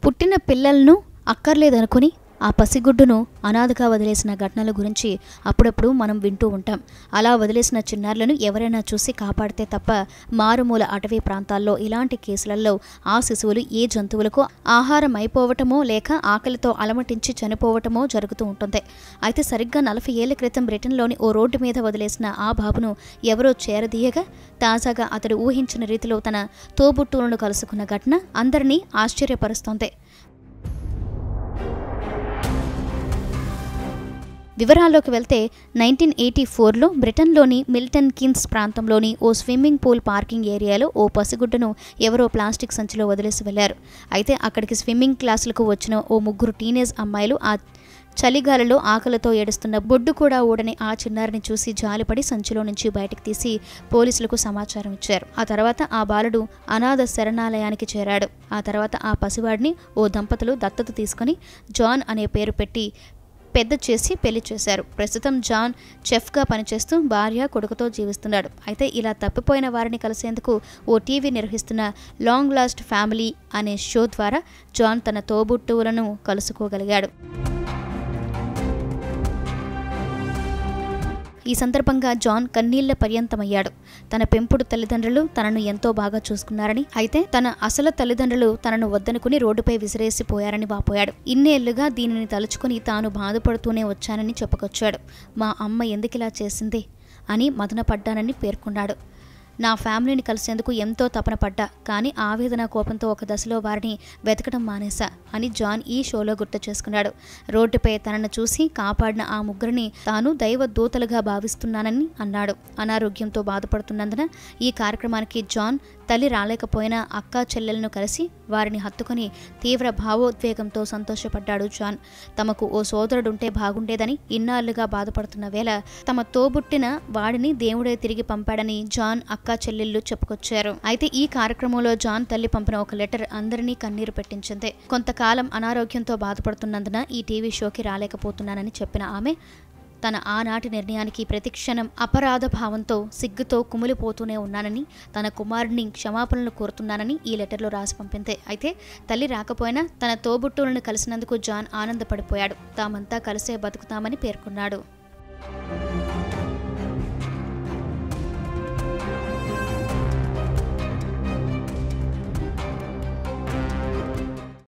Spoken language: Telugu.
పుట్టిన పిల్లలను అక్కర్లేదనుకుని ఆ పసిగుడ్డును అనాథగా వదిలేసిన ఘటనల గురించి అప్పుడప్పుడు మనం వింటూ ఉంటాం. అలా వదిలేసిన చిన్నారులను ఎవరైనా చూసి కాపాడితే తప్ప మారుమూల అటవీ ప్రాంతాల్లో ఇలాంటి కేసులలో ఆ శిశువులు ఏ జంతువులకు ఆహారం అయిపోవటమో లేక ఆకలితో అలమటించి చనిపోవటమో జరుగుతూ ఉంటుంది. అయితే సరిగ్గా 40 ఏళ్ల క్రితం బ్రిటన్లోని ఓ రోడ్డు మీద వదిలేసిన ఆ బాబును ఎవరో చేరదీయగా తాజాగా అతడు ఊహించిన రీతిలో తన తోబుట్టువులను కలుసుకున్న ఘటన అందరినీ ఆశ్చర్యపరుస్తోంది. వివరాల్లోకి వెళ్తే 1984లో బ్రిటన్లోని మిల్టన్ కిన్స్ ప్రాంతంలోని ఓ స్విమ్మింగ్ పూల్ పార్కింగ్ ఏరియాలో ఓ పసిగుడ్డను ఎవరో ప్లాస్టిక్ సంచిలో వదిలేసి వెళ్లారు. అయితే అక్కడికి స్విమ్మింగ్ క్లాసులకు వచ్చిన ఓ 3 టీనేజ్ అమ్మాయిలు ఆ చలిగాలిలో ఆకలితో ఏడుస్తున్న బొడ్డు కూడా ఊడని ఆ చిన్నారిని చూసి జాలిపడి సంచిలో నుంచి బయటకు తీసి పోలీసులకు సమాచారం ఇచ్చారు. ఆ తర్వాత ఆ బాలుడు అనాథ శరణాలయానికి చేరాడు. ఆ తర్వాత ఆ పసివాడిని ఓ దంపతులు దత్తత తీసుకుని జాన్ అనే పేరు పెట్టి పెద్ద చేసి పెళ్లి చేశారు. ప్రస్తుతం జాన్ చెఫ్గా పనిచేస్తూ భార్య కొడుకుతో జీవిస్తున్నాడు. అయితే ఇలా తప్పిపోయిన వారిని కలిసేందుకు ఓ టీవీ నిర్వహిస్తున్న లాంగ్ లాస్ట్ ఫ్యామిలీ అనే షో ద్వారా జాన్ తన తోబుట్టువులను కలుసుకోగలిగాడు. ఈ సందర్భంగా జాన్ కన్నీళ్ల పర్యంతమయ్యాడు. తన పెంపుడు తల్లిదండ్రులు తనను ఎంతో బాగా చూసుకున్నారని, అయితే తన అసలు తల్లిదండ్రులు తనను వద్దనుకుని రోడ్డుపై విసిరేసిపోయారని వాపోయాడు. ఇన్నేళ్లుగా దీనిని తలుచుకుని తాను బాధపడుతూనే వచ్చానని చెప్పుకొచ్చాడు. మా అమ్మ ఎందుకిలా చేసింది అని మదనపడ్డానని పేర్కొన్నాడు. నా ఫ్యామిలీని కలిసేందుకు ఎంతో తపన పడ్డా, కానీ ఆవేదన కోపంతో ఒక దశలో వారిని వెతకడం మానేశా అని జాన్ ఈ షోలో గుర్తు చేసుకున్నాడు. రోడ్డుపై తనను చూసి కాపాడిన ఆ 3 తాను దైవ దూతలుగా భావిస్తున్నానని అన్నాడు. అనారోగ్యంతో బాధపడుతున్నందున ఈ కార్యక్రమానికి జాన్ తల్లి రాలేకపోయినా అక్కా చెల్లెలను కలిసి వారిని హత్తుకొని తీవ్ర భావోద్వేగంతో సంతోషపడ్డాడు జాన్. తమకు ఓ సోదరుడుంటే బాగుండేదని ఇన్నాళ్లుగా బాధపడుతున్న వేళ తమ తోబుట్టిన వాడిని దేవుడే తిరిగి పంపాడని జాన్ అక్కా చెల్లెళ్ళు చెప్పుకొచ్చారు. అయితే ఈ కార్యక్రమంలో జాన్ తల్లి పంపిన ఒక లెటర్ అందరినీ కన్నీరు పెట్టించింది. కొంతకాలం అనారోగ్యంతో బాధపడుతున్నందున ఈ టీవీ షోకి రాలేకపోతున్నానని చెప్పిన ఆమె తన ఆనాటి నిర్ణయానికి ప్రతిక్షణం అపరాధ భావంతో సిగ్గుతో కుమిలిపోతూనే ఉన్నానని, తన కుమారుడిని క్షమాపణలు కోరుతున్నానని ఈ లెటర్లో రాసి పంపింది. అయితే తల్లి రాకపోయినా తన తోబుట్టువులను కలిసినందుకు జాన్ ఆనందపడిపోయాడు. తామంతా కలిసే బతుకుతామని పేర్కొన్నాడు.